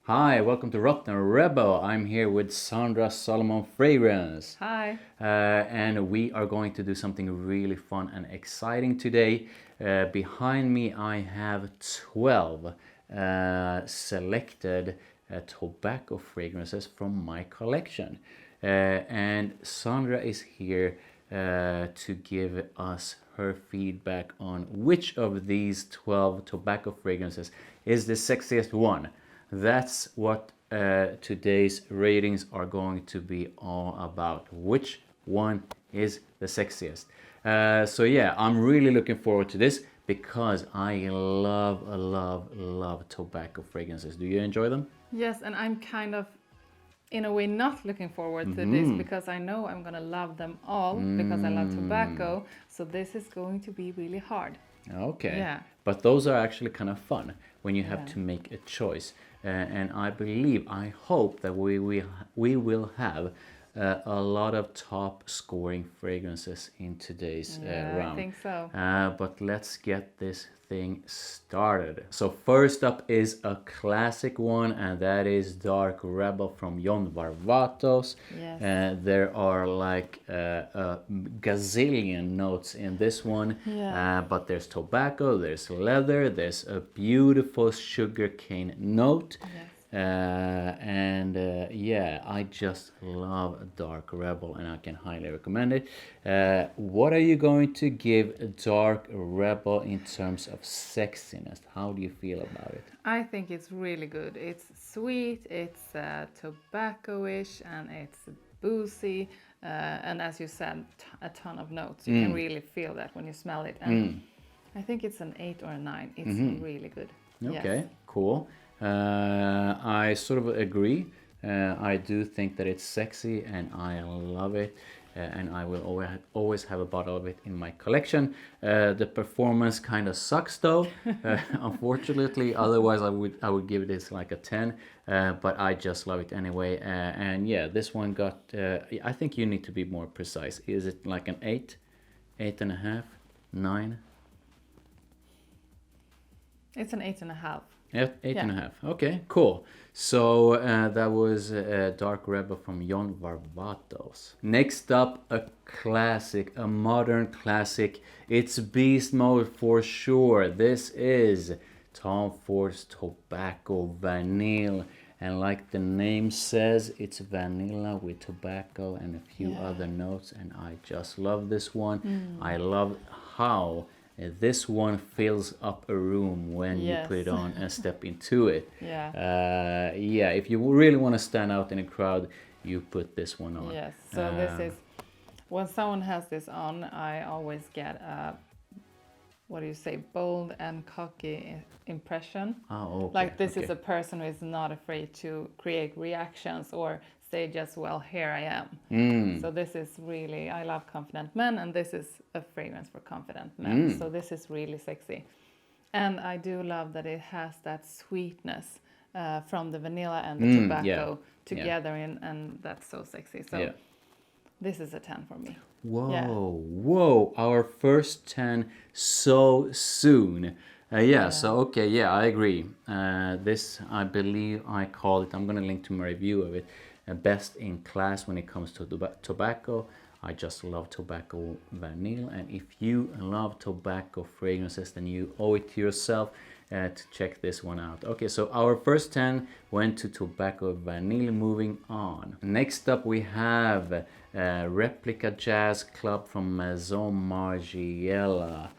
Hi, welcome to Rotten Rebel. I'm here with Sandra Solomon Fragrance. Hi. And we are going to do something really fun and exciting today. Behind me, I have 12 selected tobacco fragrances from my collection. And Sandra is here to give us her feedback on which of these 12 tobacco fragrances is the sexiest one. That's what today's ratings are going to be all about. Which one is the sexiest? So yeah, I'm really looking forward to this because I love tobacco fragrances. Do you enjoy them? Yes, and I'm kind of, in a way, not looking forward to this because I know I'm gonna love them all because I love tobacco. So this is going to be really hard. Okay. Yeah. But those are actually kind of fun when you have Yeah. to make a choice. And I hope that we will have a lot of top scoring fragrances in today's Yeah, round. I think so. But let's get this thing started. So first up is a classic one, and that is Dark Rebel from VARVATOS. Yes. There are like a gazillion notes in this one, Yeah. but there's tobacco, there's leather, there's a beautiful sugarcane note. Yes. Yeah, I just love Dark Rebel and I can highly recommend it. What are you going to give Dark Rebel in terms of sexiness? How do you feel about it? I think it's really good. It's sweet, it's tobacco-ish, and it's boozy. And as you said, a ton of notes. You can really feel that when you smell it. And I think it's an 8 or a 9. It's really good. Okay, Yes. cool. I sort of agree. I do think that it's sexy and I love it. And I will always have a bottle of it in my collection. The performance kind of sucks though, unfortunately. Otherwise, I would give this like a 10. But I just love it anyway. And yeah, this one got. I think you need to be more precise. Is it like an 8, 8.5, 9? It's an 8.5. Yeah, 8.5. Okay, cool. So that was Dark Rebel from VARVATOS. Next up, a classic, a modern classic. It's beast mode for sure. This is Tom Ford's Tobacco Vanille. And like the name says, it's vanilla with tobacco and a few other notes. And I just love this one. I love how this one fills up a room when you put it on and step into it. Yeah, if you really want to stand out in a crowd, you put this one on. Yes, so this is, when someone has this on, I always get a, what do you say, bold and cocky impression. Oh, okay. Like this is a person who is not afraid to create reactions or say just, well, here I am. So this is really, I love confident men, and this is a fragrance for confident men. So this is really sexy. And I do love that it has that sweetness from the vanilla and the tobacco together, and that's so sexy. So this is a 10 for me. Whoa, our first 10 so soon. So okay, yeah, I agree. This, I believe I call it, I'm going to link to my review of it, best in class when it comes to tobacco. I just love tobacco vanille, and if you love tobacco fragrances, then you owe it to yourself to check this one out. Okay, so our first 10 went to tobacco vanille. Moving on. Next up we have Replica Jazz Club from Maison Margiela.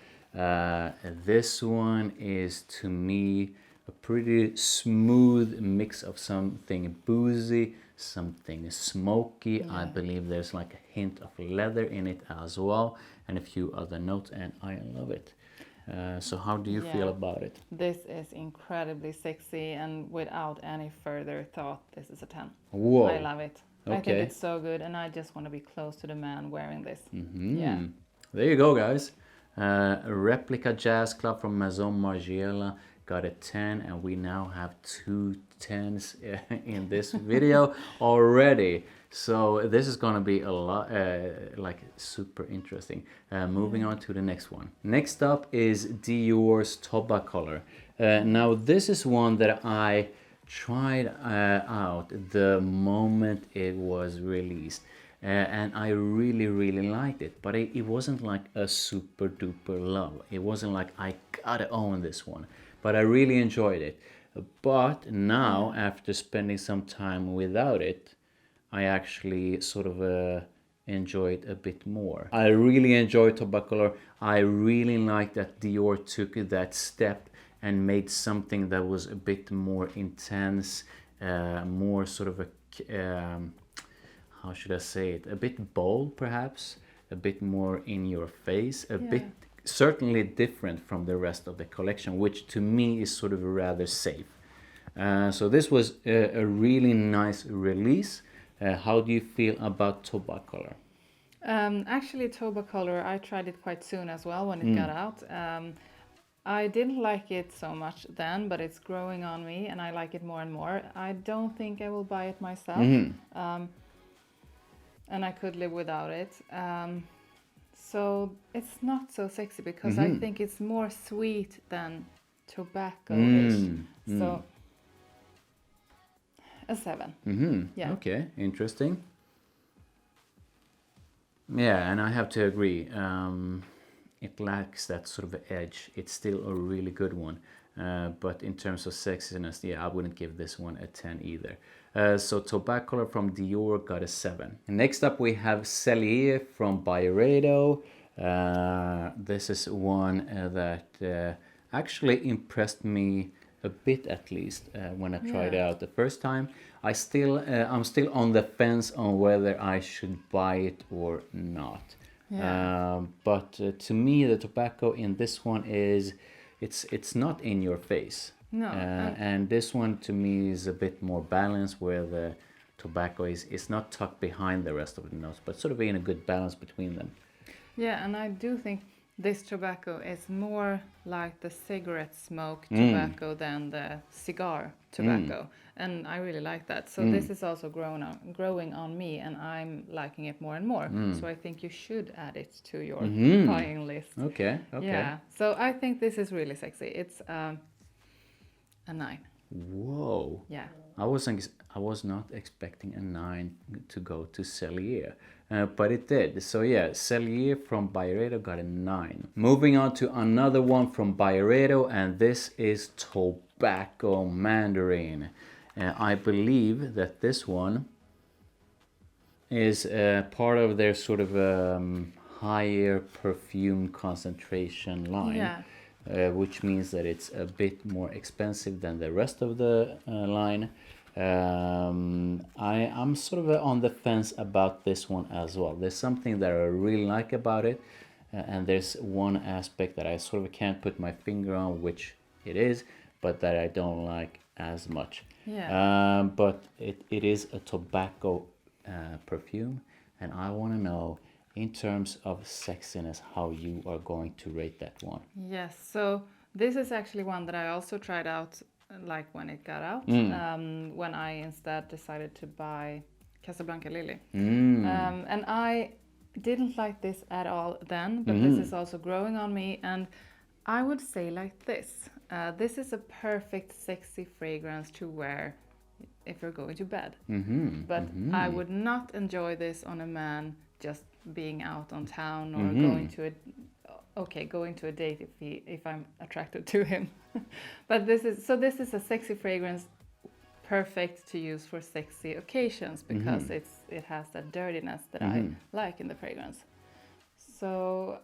This one is, to me, a pretty smooth mix of something boozy, something smoky. I believe there's like a hint of leather in it as well, and a few other notes, and I love it. So how do you feel about it? This is incredibly sexy, and without any further thought, this is a 10. Whoa. I love it. I think it's so good, and I just want to be close to the man wearing this. Yeah. There you go, guys. Replica Jazz Club from Maison Margiela got a 10, and we now have 2 10s in this video already. So this is gonna be a lot, like super interesting. Moving on to the next one. Next up is Dior's TOBACOLOR. Now this is one that I tried out the moment it was released. And I really, really liked it. But it wasn't like a super duper love. It wasn't like I gotta own this one. But I really enjoyed it. But now, after spending some time without it, I actually sort of enjoy it a bit more. I really enjoy TOBACOLOR. I really like that Dior took that step and made something that was a bit more intense, more sort of a, how should I say it, a bit bold perhaps, a bit more in your face, a bit certainly different from the rest of the collection, which to me is sort of rather safe. So this was a really nice release. How do you feel about TOBACOLOR? Actually, TOBACOLOR, I tried it quite soon as well when it got out. I didn't like it so much then, but it's growing on me and I like it more and more. I don't think I will buy it myself. And I could live without it. So it's not so sexy because I think it's more sweet than tobacco-ish. So a 7. Yeah. Okay, interesting. Yeah, and I have to agree. It lacks that sort of edge. It's still a really good one. But in terms of sexiness, yeah, I wouldn't give this one a 10 either. So TOBACOLOR from Dior got a 7. Next up we have SELLIER from BYREDO. This is one that actually impressed me a bit, at least, when I tried it out the first time. I'm still on the fence on whether I should buy it or not. But to me, the tobacco in this one is, it's not in your face. No. And this one to me is a bit more balanced, where the tobacco is not tucked behind the rest of the nose, but sort of in a good balance between them. Yeah, and I do think this tobacco is more like the cigarette smoke tobacco than the cigar tobacco. And I really like that. So this is also growing on me, and I'm liking it more and more. So I think you should add it to your buying list. Okay. Yeah. So I think this is really sexy. It's a 9. Whoa. Yeah. I was not expecting a 9 to go to SELLIER, but it did. So yeah, SELLIER from BYREDO got a 9. Moving on to another one from BYREDO, and this is Tobacco Mandarin. I believe that this one is part of their sort of higher perfume concentration line. Yeah. Which means that it's a bit more expensive than the rest of the line. I'm sort of on the fence about this one as well. There's something that I really like about it, and there's one aspect that I sort of can't put my finger on, which it is, but that I don't like as much. Yeah. But it is a tobacco perfume, and I want to know, in terms of sexiness, how you are going to rate that one. Yes, so this is actually one that I also tried out like when it got out, when I instead decided to buy Casablanca Lily. And I didn't like this at all then, but this is also growing on me, and I would say like this. This is a perfect sexy fragrance to wear if you're going to bed. But I would not enjoy this on a man just being out on town or going to a date if I'm attracted to him. But this is a sexy fragrance, perfect to use for sexy occasions, because it has that dirtiness that I like in the fragrance. So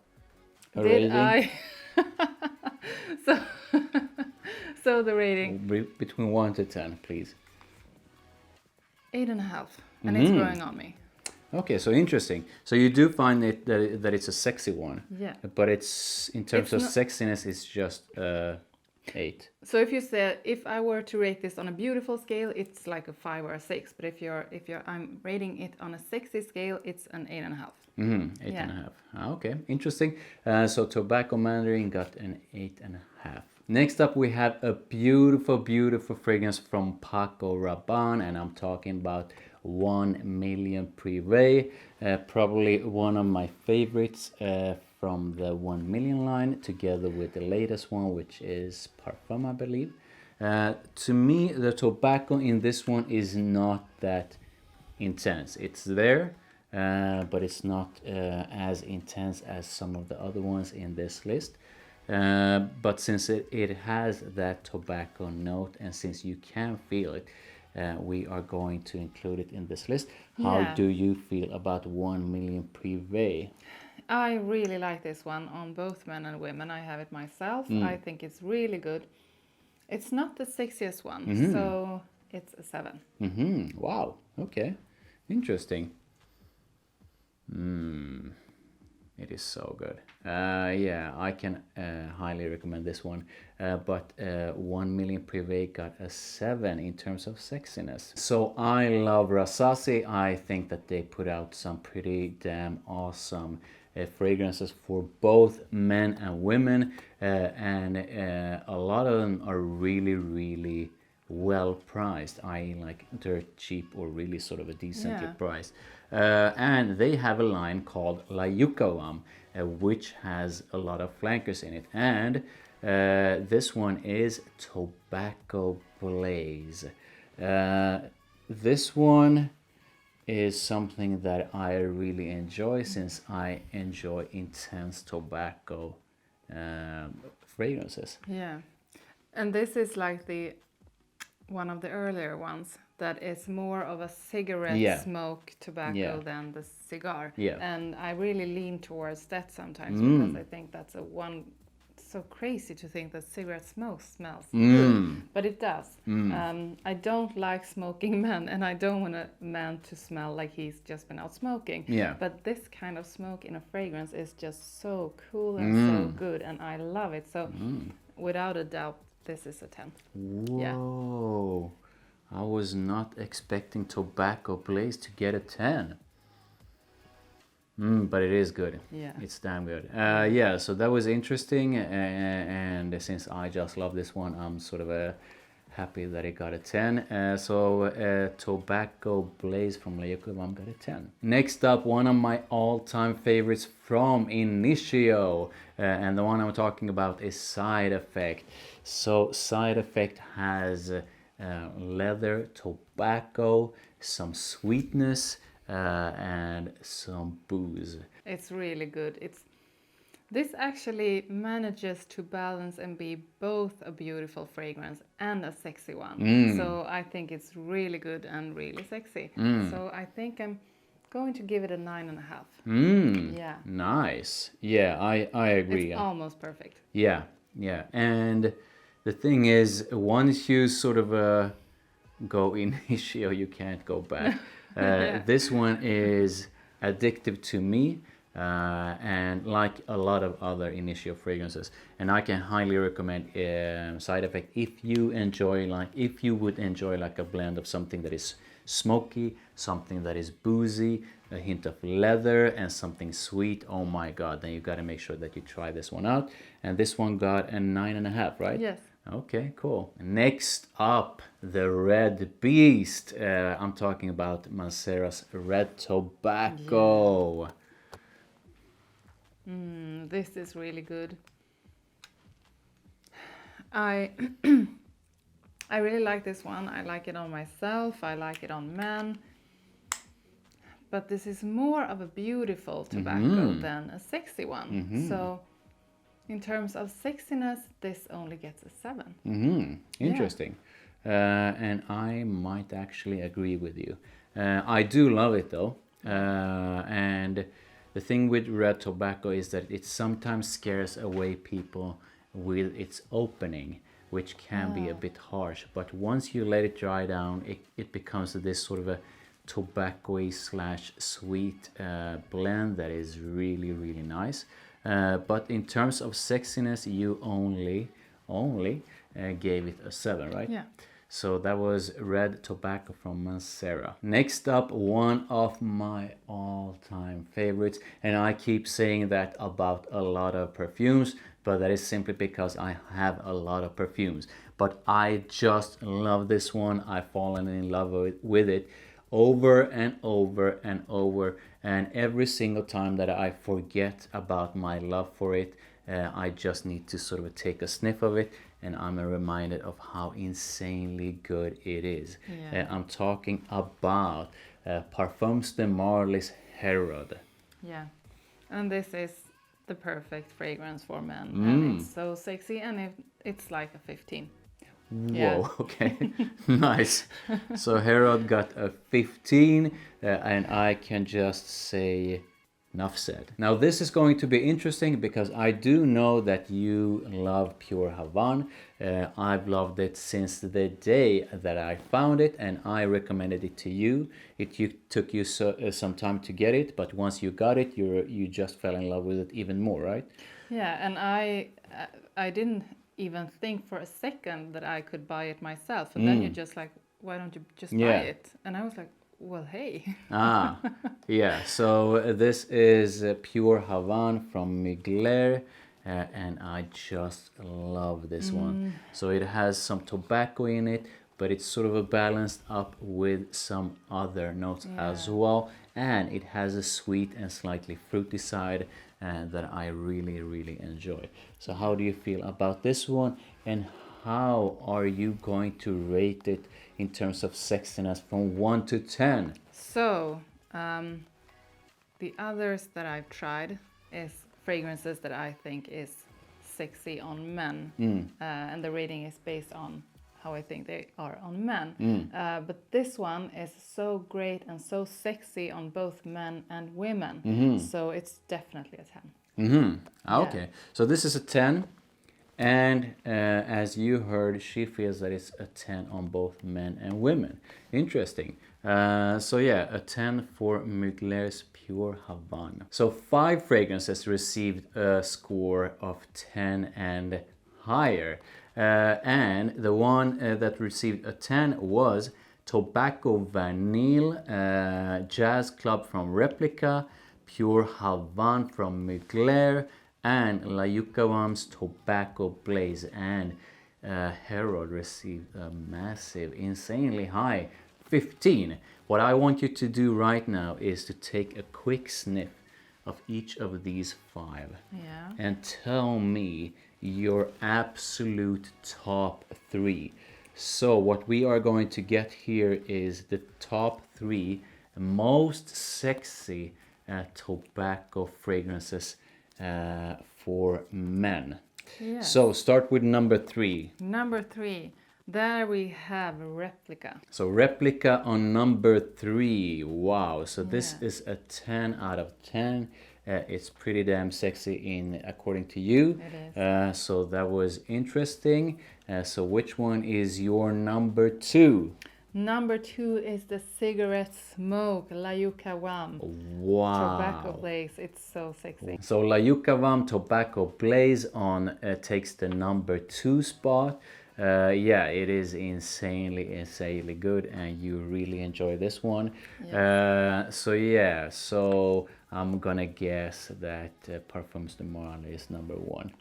so the rating between 1 to 10, please. 8.5, and it's growing on me. Okay, so interesting. So you do find it that it's a sexy one. Yeah. But it's, in terms of sexiness, it's just 8. So if I were to rate this on a beautiful scale, it's like a 5 or a 6. But if I'm rating it on a sexy scale, it's an 8.5. 8.5. Okay, interesting. So Tobacco Mandarin got an 8.5. Next up, we have a beautiful, beautiful fragrance from PACO RABANNE, and I'm talking about 1 million PRIVE. Probably one of my favorites from the 1 million line, together with the latest one, which is Parfum, I believe. To me, the tobacco in this one is not that intense. It's there, but it's not as intense as some of the other ones in this list. But since it has that tobacco note, and since you can feel it, we are going to include it in this list. How do you feel about 1 million Privé? I really like this one on both men and women. I have it myself. I think it's really good. It's not the sexiest one, so it's a 7. Wow, okay, interesting. It is so good. Yeah, I can highly recommend this one. But 1 million Privé got a 7 in terms of sexiness. So I love RASASI. I think that they put out some pretty damn awesome fragrances for both men and women. And a lot of them are really, really well priced, i.e. like dirt cheap or really sort of a decently priced. And they have a line called La Yucalam, which has a lot of flankers in it. And this one is Tobacco Blaze. This one is something that I really enjoy, since I enjoy intense tobacco fragrances. Yeah, and this is like the one of the earlier ones that is more of a cigarette smoke tobacco than the cigar. And I really lean towards that sometimes, because I think that's a one so crazy to think that cigarette smoke smells good, but it does. I don't like smoking men, and I don't want a man to smell like he's just been out smoking. But this kind of smoke in a fragrance is just so cool and so good, and I love it. So without a doubt, this is a 10. Whoa, I was not expecting Tobacco Blaze to get a 10. But it is good. Yeah, it's damn good. Yeah, so that was interesting, and since I just love this one, I'm sort of happy that it got a 10. So Tobacco Blaze from La Yucalam got a 10. Next up, one of my all-time favorites from Initio, and the one I'm talking about is Side Effect. So Side Effect has leather, tobacco, some sweetness, and some booze. It's really good. This actually manages to balance and be both a beautiful fragrance and a sexy one. So I think it's really good and really sexy. So I think I'm going to give it a 9.5. Yeah. Nice. Yeah, I agree. It's almost perfect. Yeah. And the thing is, once you sort of go Initio, you can't go back. This one is addictive to me, and like a lot of other Initio fragrances, and I can highly recommend Side Effect if you would enjoy like a blend of something that is smoky, something that is boozy, a hint of leather, and something sweet. Oh my god, then you got to make sure that you try this one out. And this one got a 9.5, right? Yes. Okay, cool. Next up, the Red Beast. I'm talking about Mancera's Red Tobacco. This is really good. I really like this one. I like it on myself. I like it on men. But this is more of a beautiful tobacco than a sexy one. So in terms of sexiness, this only gets a 7. Interesting. And I might actually agree with you. I do love it though. And the thing with red tobacco is that it sometimes scares away people with its opening, which can be a bit harsh. But once you let it dry down, it becomes this sort of a tobacco-y / sweet blend that is really, really nice. But in terms of sexiness, you only gave it a 7, right? Yeah. So that was Red Tobacco from Mancera. Next up, one of my all-time favorites, and I keep saying that about a lot of perfumes, but that is simply because I have a lot of perfumes. But I just love this one. I've fallen in love with it over and over and over, and every single time that I forget about my love for it, I just need to sort of take a sniff of it, and I'm reminded of how insanely good it is. Yeah. I'm talking about Parfums de Marly's Herod. Yeah, and this is the perfect fragrance for men, and it's so sexy, and it's like a 15. Whoa, Yeah. okay, nice. So Herod got a 15, and I can just say enough said. Now this is going to be interesting because I do know that you love Pure Havane. I've loved it since the day that I found it, and I recommended it to you. Took you some time to get it, but once you got it, you just fell in love with it even more, right? Yeah, and I didn't even think for a second that I could buy it myself, and then you're just like, why don't you just buy it? And I was like, well, hey. Yeah, so this is Pure Havane from Mugler, and I just love this one. So it has some tobacco in it, but it's sort of a balanced up with some other notes as well, and it has a sweet and slightly fruity side that I really, really enjoy. So how do you feel about this one, and how are you going to rate it in terms of sexiness from 1 to 10? So, the others that I've tried is fragrances that I think is sexy on men, and the rating is based on how I think they are on men. But this one is so great and so sexy on both men and women, so it's definitely a 10. Okay, so this is a 10. And as you heard, she feels that it's a 10 on both men and women. Interesting. So yeah, a 10 for Mugler's Pure Havane. So 5 fragrances received a score of 10 and higher. And the one that received a 10 was Tobacco Vanille, Jazz Club from Replica, Pure Havane from Mugler, and Layukawam's Tobacco Blaze. And Herod received a massive, insanely high 15. What I want you to do right now is to take a quick sniff of each of these 5 and tell me your absolute top 3. So what we are going to get here is the top 3 most sexy tobacco fragrances for men. So start with number 3. Number 3, there we have Replica. So Replica on number 3. Wow. So this is a 10 out of 10. It's pretty damn sexy according to you. It is. So that was interesting. So which one is your number 2? Number 2 is the cigarette smoke, Layukawam. Wow. Tobacco Blaze, it's so sexy. So Layukawam Tobacco Blaze on takes the number 2 spot. Yeah, it is insanely good, and you really enjoy this one. So I'm gonna guess that Parfums de Marly is number 1.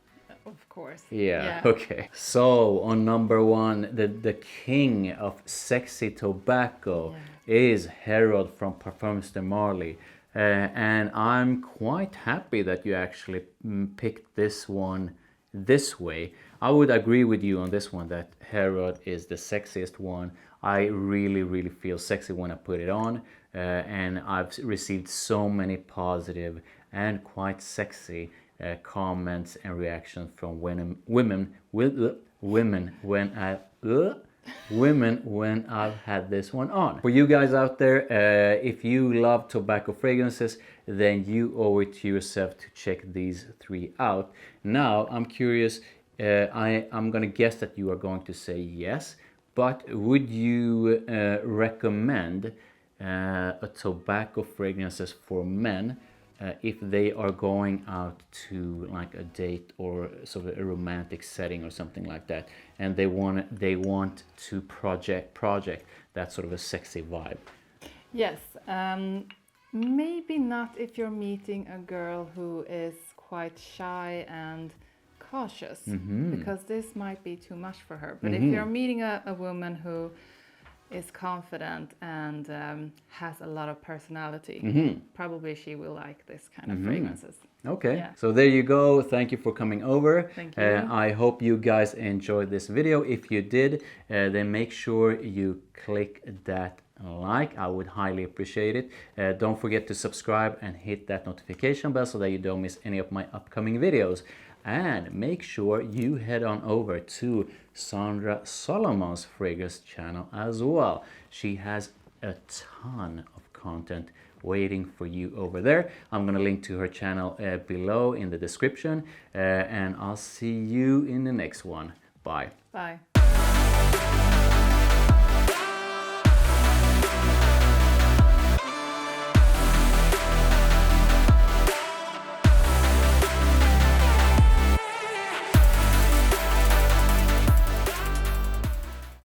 Of course. Yeah, okay. So on number 1, the king of sexy tobacco is Herod from Parfums de Marly. And I'm quite happy that you actually picked this one this way. I would agree with you on this one that Herod is the sexiest one. I really feel sexy when I put it on, and I've received so many positive and quite sexy comments and reactions from women when I've had this one on. For you guys out there, if you love tobacco fragrances, then you owe it to yourself to check these 3 out. Now I'm curious, I'm gonna guess that you are going to say yes, but would you recommend a tobacco fragrances for men if they are going out to like a date or sort of a romantic setting or something like that, and they want to project that sort of a sexy vibe? Yes, maybe not if you're meeting a girl who is quite shy and cautious, because this might be too much for her. But if you're meeting a woman who is confident and has a lot of personality. Probably she will like this kind of fragrances. Okay, Yeah. so there you go. Thank you for coming over. Thank you. I hope you guys enjoyed this video. If you did, then make sure you click that like. I would highly appreciate it. Don't forget to subscribe and hit that notification bell so that you don't miss any of my upcoming videos. And make sure you head on over to Sandra Solomon's fragrance channel as well. She has a ton of content waiting for you over there. I'm gonna link to her channel below in the description, and I'll see you in the next one. Bye. Bye.